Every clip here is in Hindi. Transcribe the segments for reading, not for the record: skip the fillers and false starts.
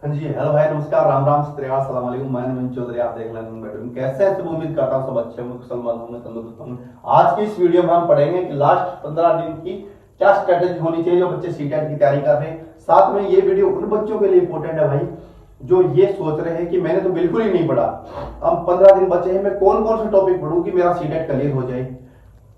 हाँ जी, हेलो भाई, नमस्कार, राम राम, सत्यानाश, अस्सलाम वालेकुम। मैं नवीन चौधरी, आप देख रहे हैं कैसे हैं सब। उम्मीद करता हूँ सब अच्छे होंगे, कुशल मंगल होंगे, तंदुरुस्त होंगे। आज की इस वीडियो में हम पढ़ेंगे कि लास्ट 15 दिन की क्या स्ट्रेटेजी होनी चाहिए जो बच्चे सीटेट की तैयारी कर रहे हैं। साथ में ये वीडियो उन बच्चों के लिए इंपॉर्टेंट है भाई जो ये सोच रहे हैं कि मैंने तो बिल्कुल ही नहीं पढ़ा, अब 15 दिन बचे हैं, मैं कौन कौन से टॉपिक पढ़ूं कि मेरा सीटेट क्लियर हो जाए।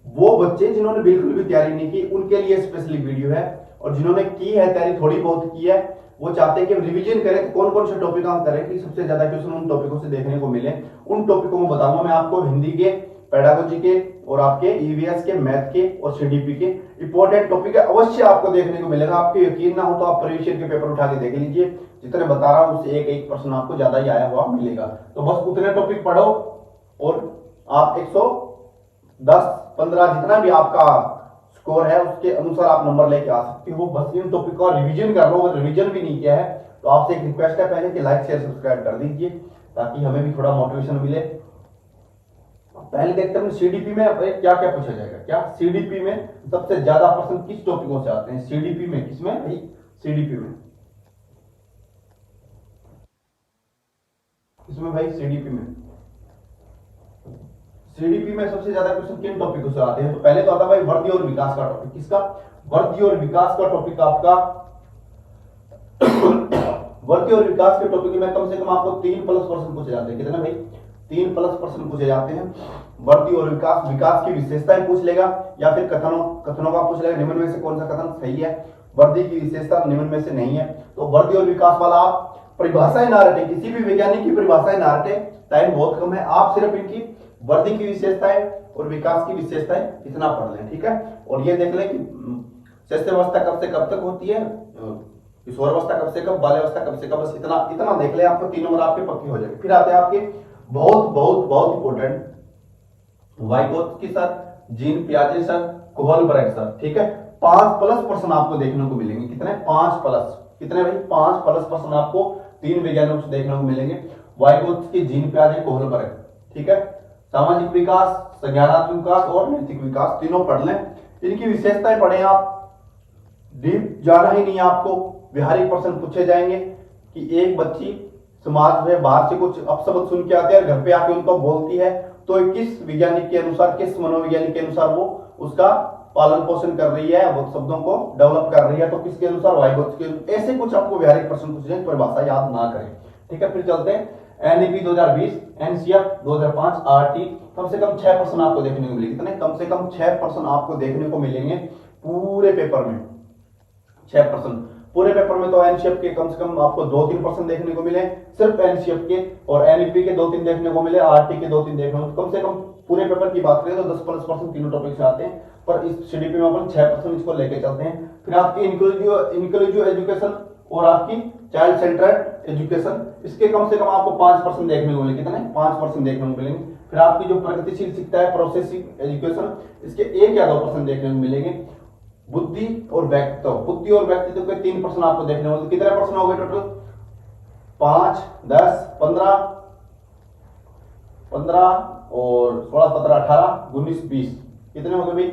वो बच्चे जिन्होंने बिल्कुल भी तैयारी नहीं की उनके लिए स्पेशली वीडियो है, और जिन्होंने की है तैयारी, थोड़ी बहुत की है, वो चाहते हैं कि रिवीजन करें तो कौन कौन से टॉपिक हम करें कि सबसे ज्यादा क्वेश्चन उन टॉपिकों से देखने को मिले। उन टॉपिकों में बताऊंगा मैं आपको, हिंदी के, पेडागोजी के, और आपके ईवीएस के, मैथ के और सीडीपी के इंपॉर्टेंट टॉपिक है, अवश्य आपको देखने को मिलेगा। आपको यकीन ना हो तो आप प्रीवियस ईयर के पेपर उठा के देख लीजिए, जितने बता रहा हूं उससे एक प्रश्न आपको ज्यादा ही आया हुआ मिलेगा। तो बस उतने टॉपिक पढ़ो और आप 110-15 जितना भी आपका स्कोर है उसके अनुसार आप नंबर लेके आ सकते हो। बस इन टॉपिक का रिवीजन कर लो, अगर रिवीजन भी नहीं किया है तो आपसे एक रिक्वेस्ट है पहले कि लाइक शेयर सब्सक्राइब कर दीजिए ताकि हमें भी थोड़ा मोटिवेशन मिले। पहले देखते हैं सीडीपी में क्या क्या पूछा जाएगा। क्या सीडीपी में सबसे ज्यादा प्रश्न किस टॉपिकों से आते हैं? सीडीपी में किसमें भाई? सीडीपी में इसमें भाई सीडीपी में सबसे ज्यादा क्वेश्चन किन टॉपिकों से आते हैं? तो पहले तो आता है भाई वृद्धि और विकास का टॉपिक। किसका? वृद्धि और विकास का टॉपिक आपका वृद्धि और विकास के टॉपिक में कम से कम आपको 3+ प्रश्न पूछे जाते हैं। कितने भाई? 3+ प्रश्न पूछे जाते हैं। वृद्धि और विकास, विकास की विशेषताएं पूछ लेगा या फिर कथनों का पूछ लेगा, निम्न में से कौन सा कथन सही है। वृद्धि की विशेषता निम्न में से नहीं है, तो वृद्धि और विकास वाला आप परिभाषाएं ना रटे, किसी भी वैज्ञानिक की परिभाषाएं ना रटे, टाइम बहुत कम है, आप सिर्फ इनकी वृद्धि की विशेषताएं और विकास की विशेषताएं इतना पढ़ लें, ठीक है। और ये देख लें कि शिशुअवस्था कब से कब तक होती है, किशोरावस्था कब से कब, बाल्यावस्था कब से कब, बस इतना इतना देख ले, आपको 3 नंबर आपके पक्के हो जाएंगे। फिर आते हैं आपके बहुत बहुत बहुत इंपॉर्टेंट वाइगोत्स्की सर, जीन पियाजे सर, कोहलबर्ग सर, ठीक है। 5+ प्रश्न आपको देखने को मिलेंगे। कितने? 5+। कितने भाई? 5+ प्रश्न आपको 3 वैज्ञानिकों से देखने को मिलेंगे, वाइगोत्स्की, जीन पियाजे, कोहलबर्ग, ठीक है। सामाजिक विकास, संज्ञानात्मक विकास और नैतिक विकास, तीनों पढ़ लें। इनकी विशेषताएं पढ़ें आप, डीप जाना ही नहीं है आपको। व्यवहारिक प्रश्न पूछे जाएंगे कि एक बच्ची समाज में बाहर से कुछ अपशब्द सुन के आते हैं और घर पे आके उनको बोलती है, तो किस वैज्ञानिक के अनुसार, किस मनोवैज्ञानिक के अनुसार वो उसका पालन पोषण कर रही है, वो शब्दों को डेवलप कर रही है, तो किसके अनुसार? वाइगोत्स्की। ऐसे कुछ आपको व्यवहारिक प्रश्न पूछे जाएंगे, परिभाषा याद ना करें, ठीक है। फिर चलते हैं एनईपी 2020, एनसीएफ 2005, आरटी, कम से कम 6 प्रश्न आपको देखने को मिलेंगे। कितने? कम से कम 6 प्रश्न आपको देखने को मिलेंगे पूरे पेपर में। 6 प्रश्न पूरे पेपर में। तो एनसीएफ के कम से कम आपको 2-3 प्रश्न देखने को मिले, सिर्फ एनसीएफ के, और एनईपी के 2-3 देखने को मिले, आरटी के 2-3 देखने को, कम से कम पूरे पेपर की बात करें तो 10+ प्रश्न तीनों टॉपिक से आते हैं। पर इस सीडीपी में अपन 6 प्रश्न इसको लेके चलते हैं। फिर आपकी इंक्लूसिव एजुकेशन और आपकी चाइल्ड सेंटर्ड एजुकेशन, इसके कम से कम आपको 5 प्रश्न देखने को मिलेंगे। कितने? 5 प्रश्न देखने को मिलेंगे। फिर आपकी जो प्रगतिशील शिक्षा है, प्रोसेसिंग एजुकेशन, इसके 1 या 2 प्रश्न देखने को मिलेंगे। बुद्धि और व्यक्तित्व के 3 प्रश्न आपको देखने को। कितने प्रश्न हो गए टोटल? 5, 10, 15 और 16, 17, 18, 19, 20, कितने हो गए भाई?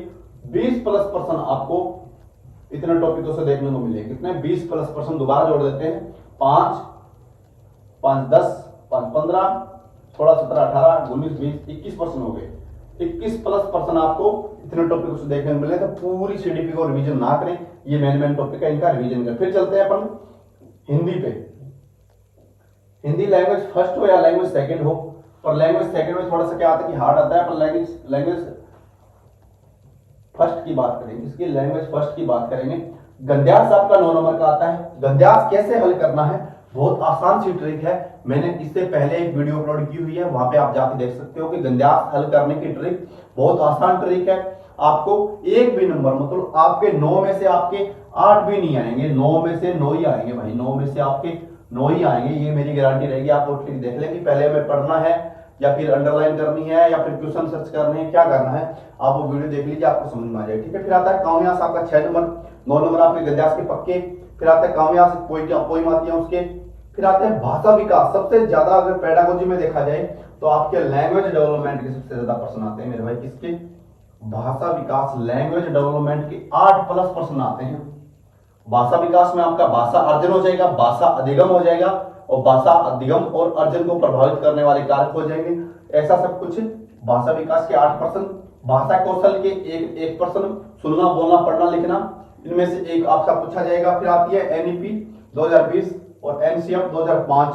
20+ प्रश्न आपको इतने टॉपिकों से देखने को मिलेंगे। कितने? 20+ प्रश्न। दोबारा जोड़ देते हैं, 5, 5, 10, 5, 15, 16, 17, 18, 19, 20, 21 प्रश्न हो गए। 21+ प्रश्न आपको इतने टॉपिक से देखने को मिले। तो पूरी सीडीपी को रिवीजन ना करें, ये मेन टॉपिक है, इनका रिवीजन करें। फिर चलते हैं अपन हिंदी पे। हिंदी लैंग्वेज फर्स्ट हो या लैंग्वेज सेकंड हो, पर लैंग्वेज सेकंड में थोड़ा सा क्या आता है कि हार्ड आता है, पर लैंग्वेज फर्स्ट की बात करेंगे। इसकी लैंग्वेज फर्स्ट की बात करेंगे। गद्यांश आपका 9 नंबर का आता है। गद्यांश कैसे हल करना है? बहुत आसान सी ट्रिक है, मैंने इससे पहले एक वीडियो अपलोड की हुई है, वहां पे आप जाके देख सकते हो कि गद्यांश हल करने की ट्रिक बहुत आसान ट्रिक है। आपको एक भी नंबर, मतलब आपके 9 में से आपके 8 भी नहीं आएंगे, 9 में से 9 ही आएंगे भाई, 9 में से आपके 9 ही आएंगे, ये मेरी गारंटी रहेगी। आप वो ट्रिक देख लें कि पहले हमें पढ़ना है या फिर अंडरलाइन करनी है या फिर क्वेश्चन सर्च करने हैं, क्या करना है, आप वो वीडियो देख लीजिए, आपको समझ में आ जाए, ठीक है। फिर आता है काव्यांश आपका 6 नंबर, 9 नंबर आपके गद्यांश के पक्के। फिर आता है काव्यांश, पोइम आती है उसके। फिर आते हैं भाषा विकास। सबसे ज्यादा अगर पेडागोजी में देखा जाए तो आपके लैंग्वेज डेवलपमेंट के सबसे ज्यादा प्रश्न आते हैं मेरे भाई। किसके? भाषा विकास, लैंग्वेज डेवलपमेंट के 8+ प्रश्न आते हैं। भाषा विकास में आपका भाषा अर्जन हो जाएगा, भाषा अधिगम हो जाएगा, और भाषा अधिगम और अर्जन को प्रभावित करने वाले कारक हो जाएंगे। ऐसा सब कुछ भाषा विकास के 8%, भाषा कौशल के 1%, सुनना बोलना पढ़ना लिखना, इनमें से एक आपका पूछा जाएगा। फिर आती है एनईपी 2020 और एनसीएफ 2005,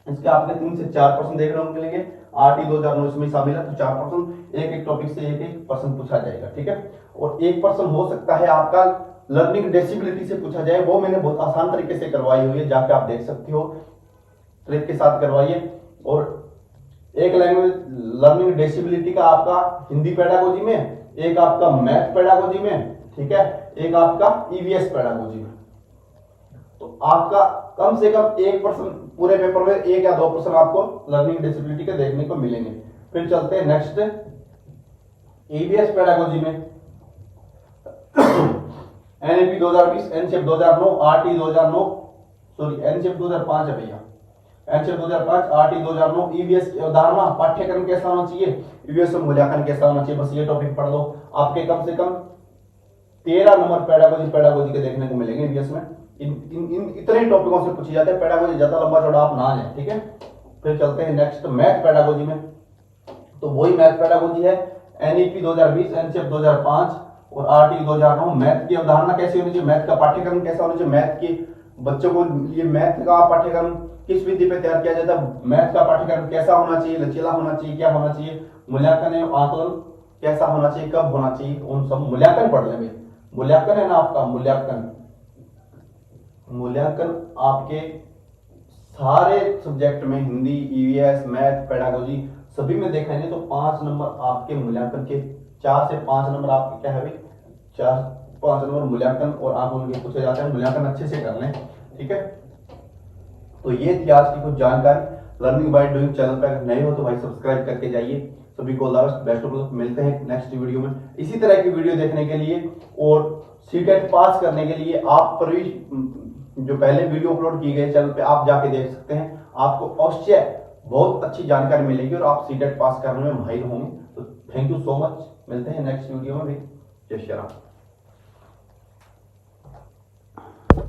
इसके आपके 3 से 4% देखने को मिलेंगे। आरटी 2009 में शामिल है, तो 4%, एक टॉपिक से एक पर्सन पूछा जाएगा, ठीक है। और 1% हो सकता है आपका लर्निंग डिसेबिलिटी से पूछा जाए, वो मैंने बहुत आसान तरीके से करवाई हुई है, जाके आप देख सकते हो, ट्रिक के साथ करवाइए। और एक लैंग्वेज लर्निंग डिसेबिलिटी का आपका हिंदी पेडागोजी में, एक आपका मैथ पेडागोजी में, ठीक है, एक आपका ईवीएस पेडागोजी में। तो आपका कम से कम 1% पूरे पेपर में 1 या 2% आपको लर्निंग डिसेबिलिटी के देखने को मिलेंगे। फिर चलते हैं नेक्स्ट ईवीएस पेडागोजी में। NEP 2020, NCF 2009, RT 2009, sorry NCF 2005 है भैया, एनसीएफ 2005, आरटी 2009, ईवीएस की अवधारणा, पाठ्यक्रम कैसा होना चाहिए, ईवीएस में मूल्यांकन कैसा होना चाहिए, बस ये टॉपिक पढ़ लो। आपके कम से कम 13 नंबर पेडागोजी के देखने को मिलेंगे ईवीएस में। इन इतने टॉपिकों से पूछे जाते हैं, पेडागोजी ज्यादा लंबा चौड़ा आप ना लें, ठीक है। फिर चलते हैं नेक्स्ट मैथ पेडागोजी में। तो वही मैथ पेडागोजी है, एनईपी 2020, एनसीएफ 2005 और आरटी 2009। मैथ की अवधारणा कैसी होनी चाहिए, मैथ का पाठ्यक्रम कैसा होना चाहिए, मैथ की बच्चों को ये मैथ का पाठ्यक्रम किस विधि पे तैयार किया जाता है, मैथ का पाठ्यक्रम कैसा होना चाहिए, लचीला होना चाहिए, क्या होना चाहिए, मूल्यांकन एवं आकलन कैसा होना चाहिए, कब होना चाहिए, उन सब मूल्यांकन पढ़ लेंगे। मूल्यांकन है ना आपका, मूल्यांकन आपके सारे सब्जेक्ट में, हिंदी, ईवीएस, मैथ, पेडागोजी सभी में देखेंगे तो 5 नंबर आपके मूल्यांकन के, 4 से 5 नंबर आपके क्या है भाई, 4-5 नंबर मूल्यांकन और आकलन के पूछे जाते हैं। मूल्यांकन अच्छे से कर लें, ठीक है। तो ये थी आज की कुछ जानकारी लर्निंग बाय डूइंग चैनल पर। अगर नए हो तो भाई सब्सक्राइब करके जाइए। सभी को बेस्ट ऑफ लक, मिलते हैं नेक्स्ट वीडियो में। इसी तरह की वीडियो देखने के लिए और सीटेट पास करने के लिए आप प्रवेश जो पहले वीडियो अपलोड की गई चैनल पे आप जाके देख सकते हैं, आपको अवश्य बहुत अच्छी जानकारी मिलेगी और आप सीटेट पास करने में माहिर होंगे। तो थैंक यू सो मच, मिलते हैं नेक्स्ट वीडियो में भी। जय श्री राम।